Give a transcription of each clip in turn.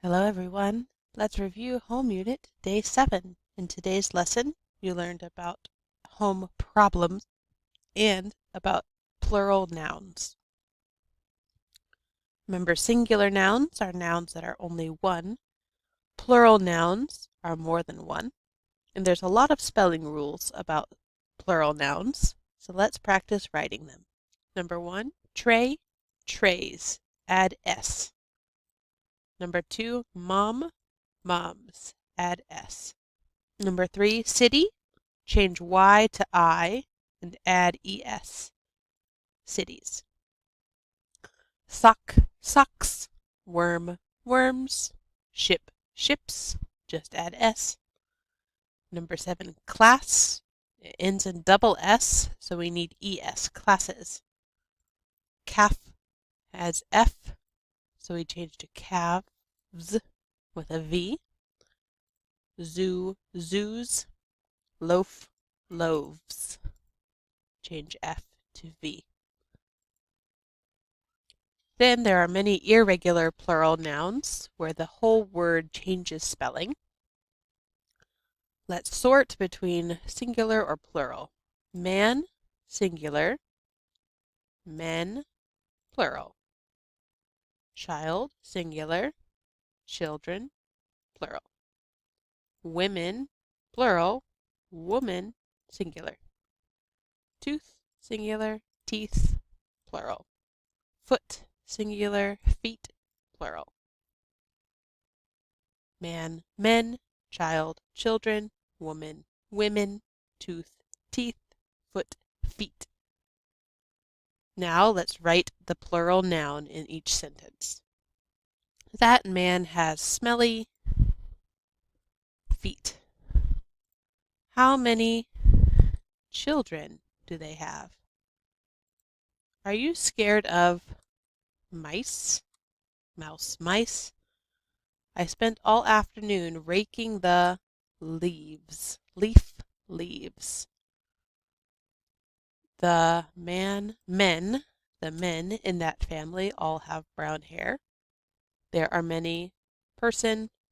Hello everyone. Let's review Home Unit Day 7. In today's lesson, you learned about home problems and about plural nouns. Remember, singular nouns are nouns that are only one. Plural nouns are more than one. And there's a lot of spelling rules about plural nouns, so let's practice writing them. Number 1, tray, trays. Add S. Number 2, mom, moms. Add S. Number 3, city. Change Y to I and add ES. Cities. Sock, socks. Worm, worms. Ship, ships. Just add S. Number 7, class. It ends in double S, so we need ES, classes. Calf has F, so we change to calves with a V. Zoo, zoos. Loaf, loaves. Change F to V. Then there are many irregular plural nouns where the whole word changes spelling. Let's sort between singular or plural. Man, singular. Men, plural. Child, singular. Children, plural. Women, plural. Woman, singular. Tooth, singular. Teeth, plural. Foot, singular. Feet, plural. Man, men. Child, children. Woman, women. Tooth, teeth. Foot, feet. Now let's write the plural noun in each sentence. That man has smelly feet. How many children do they have? Are you scared of mice? Mouse, mice. I spent all afternoon raking the leaves. Leaf, leaves. The men in that family all have brown hair. There are many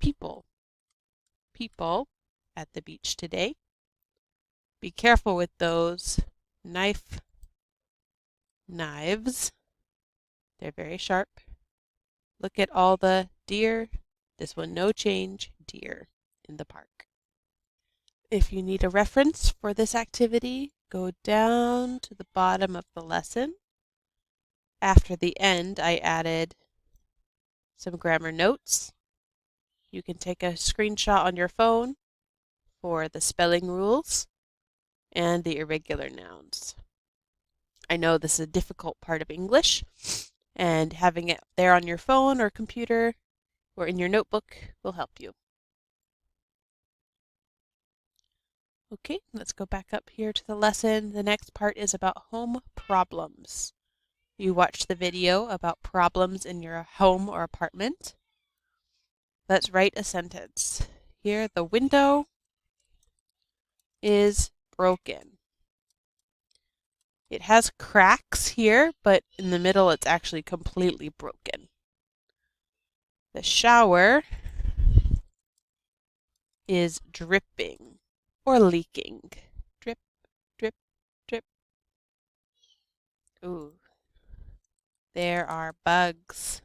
people at the beach today. Be careful with those knives. They're very sharp. Look at all the deer. This one, no change, deer in the park. If you need a reference for this activity, go down to the bottom of the lesson. After the end, I added some grammar notes. You can take a screenshot on your phone for the spelling rules and the irregular nouns. I know this is a difficult part of English, and having it there on your phone or computer or in your notebook will help you. Okay, let's go back up here to the lesson. The next part is about home problems. You watched the video about problems in your home or apartment. Let's write a sentence. Here, the window is broken. It has cracks here, but in the middle it's actually completely broken. The shower is dripping or leaking. Drip, drip, drip. Ooh, there are bugs.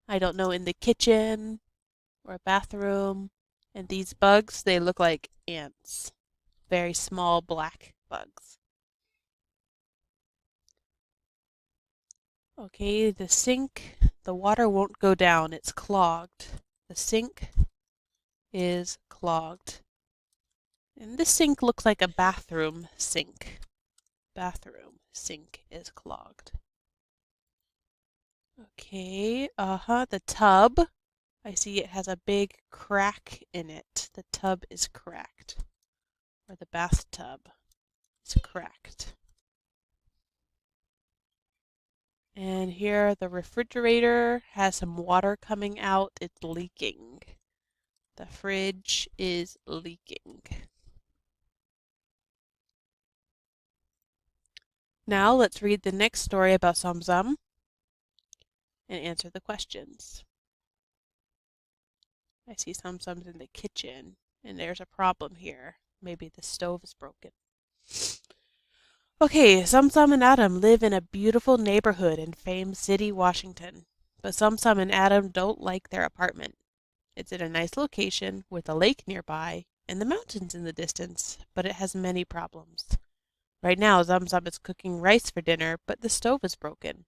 I don't know, in the kitchen or bathroom. And these bugs, they look like ants. Very small black bugs. Okay, the sink, the water won't go down. It's clogged. The sink is clogged. And this sink looks like a bathroom sink. Bathroom sink is clogged. Okay, the tub. I see it has a big crack in it. The tub is cracked. Or the bathtub is cracked. And here the refrigerator has some water coming out. It's leaking. The fridge is leaking. Now let's read the next story about Samsam and answer the questions. I see Sum's in the kitchen, and there's a problem here. Maybe the stove is broken. Okay, Sum and Adam live in a beautiful neighborhood in Fame City, Washington. But Sum and Adam don't like their apartment. It's in a nice location with a lake nearby and the mountains in the distance, but it has many problems. Right now, Sum is cooking rice for dinner, but the stove is broken.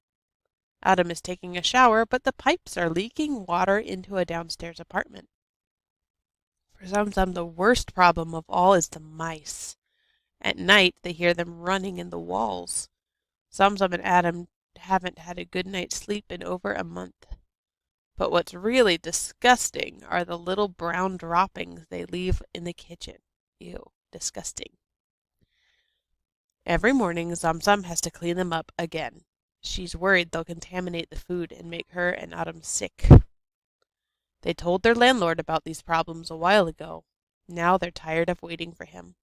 Adam is taking a shower, but the pipes are leaking water into a downstairs apartment. For Sum, the worst problem of all is the mice. At night, they hear them running in the walls. Sum and Adam haven't had a good night's sleep in over a month. But what's really disgusting are the little brown droppings they leave in the kitchen. Ew, disgusting. Every morning, Sum has to clean them up again. She's worried they'll contaminate the food and make her and Adam sick. They told their landlord about these problems a while ago. Now they're tired of waiting for him.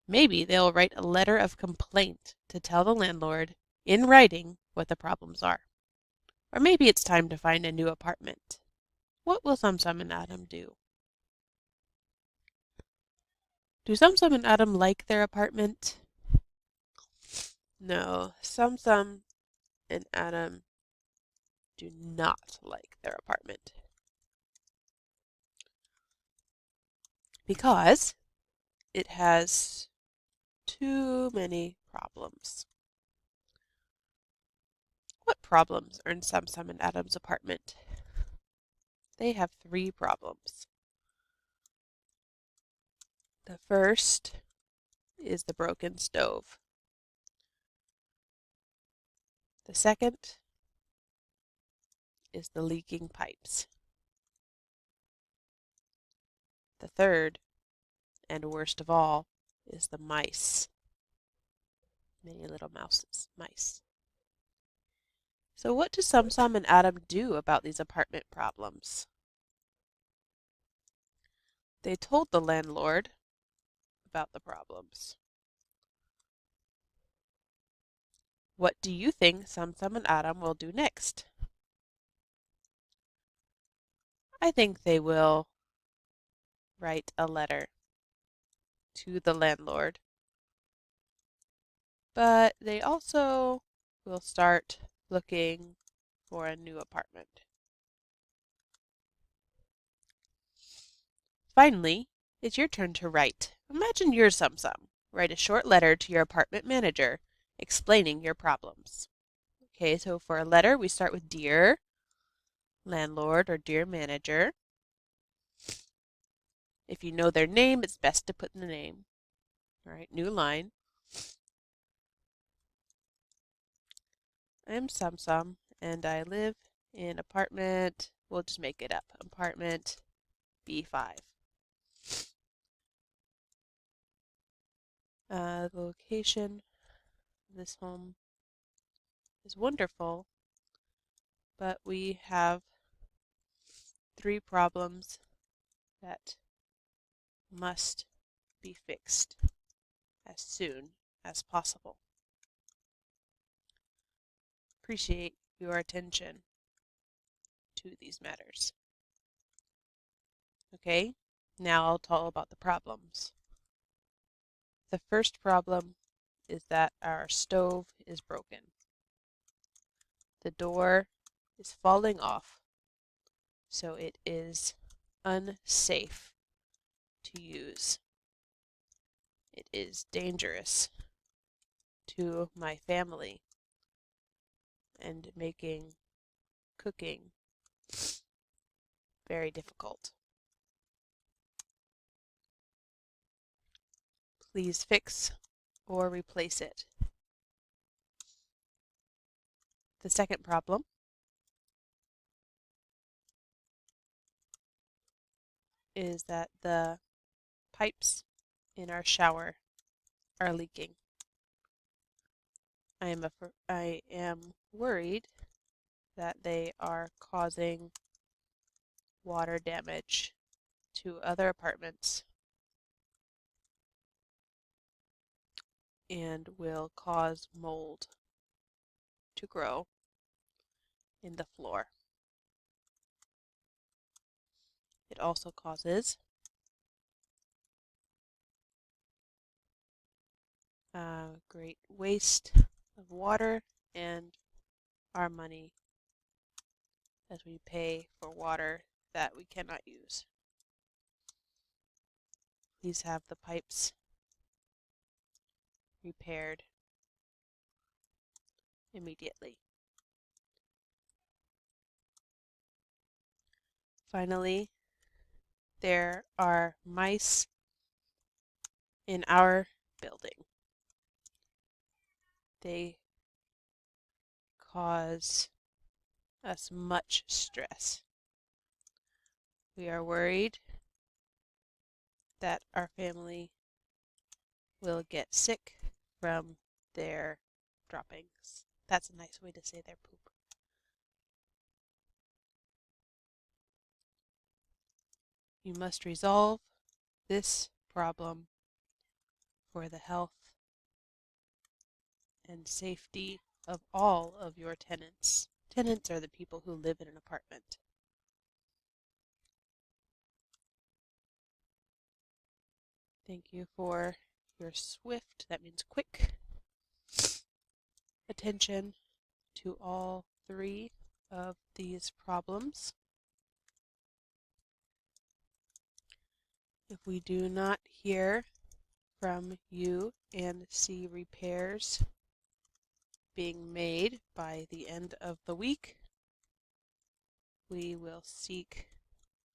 Maybe they'll write a letter of complaint to tell the landlord, in writing, what the problems are. Or maybe it's time to find a new apartment. What will Sum and Adam do? Do Sum and Adam like their apartment? No, Sum and Adam do not like their apartment. Because it has too many problems. What problems are in Sum and Adam's apartment? They have 3 problems. The first is the broken stove. The second is the leaking pipes. The third, and worst of all, is the mice. Many little mice. So what do Sum and Adam do about these apartment problems? They told the landlord about the problems. What do you think Sum and Adam will do next? I think they will write a letter to the landlord, but they also will start looking for a new apartment. Finally, it's your turn to write. Imagine you're Sum. Write a short letter to your apartment manager explaining your problems. Okay, so for a letter, we start with Dear Landlord or Dear Manager. If you know their name, it's best to put in the name. All right, new line. I'm Sum and I live in apartment, we'll just make it up, apartment B5. The location of this home is wonderful, but we have 3 problems that must be fixed as soon as possible. Appreciate your attention to these matters. Okay, now I'll tell about the problems. The first problem is that our stove is broken. The door is falling off, so it is unsafe to use. It is dangerous to my family and making cooking very difficult. Please fix or replace it. The second problem is that the pipes in our shower are leaking. I am worried that they are causing water damage to other apartments and will cause mold to grow in the floor. It also causes great waste of water and our money as we pay for water that we cannot use. Please have the pipes repaired immediately. Finally, there are mice in our building. They cause us much stress. We are worried that our family will get sick from their droppings. That's a nice way to say their poop. You must resolve this problem for the health and safety of all of your tenants. Tenants are the people who live in an apartment. Thank you for your swift, that means quick, attention to all three of these problems. If we do not hear from you and see repairs being made by the end of the week, we will seek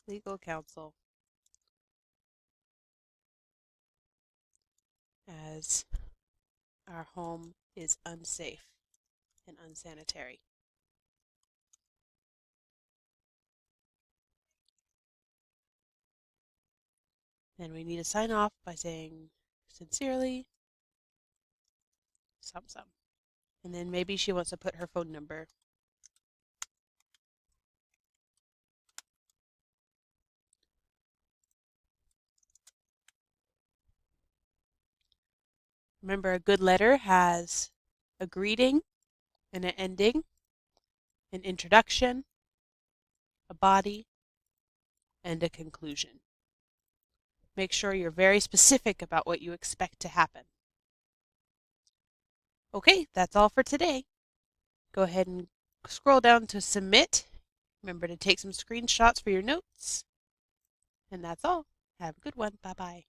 legal counsel as our home is unsafe and unsanitary. Then we need to sign off by saying, sincerely, some. And then maybe she wants to put her phone number. Remember, a good letter has a greeting and an ending, an introduction, a body, and a conclusion. Make sure you're very specific about what you expect to happen. Okay, that's all for today. Go ahead and scroll down to submit. Remember to take some screenshots for your notes. And that's all. Have a good one. Bye-bye.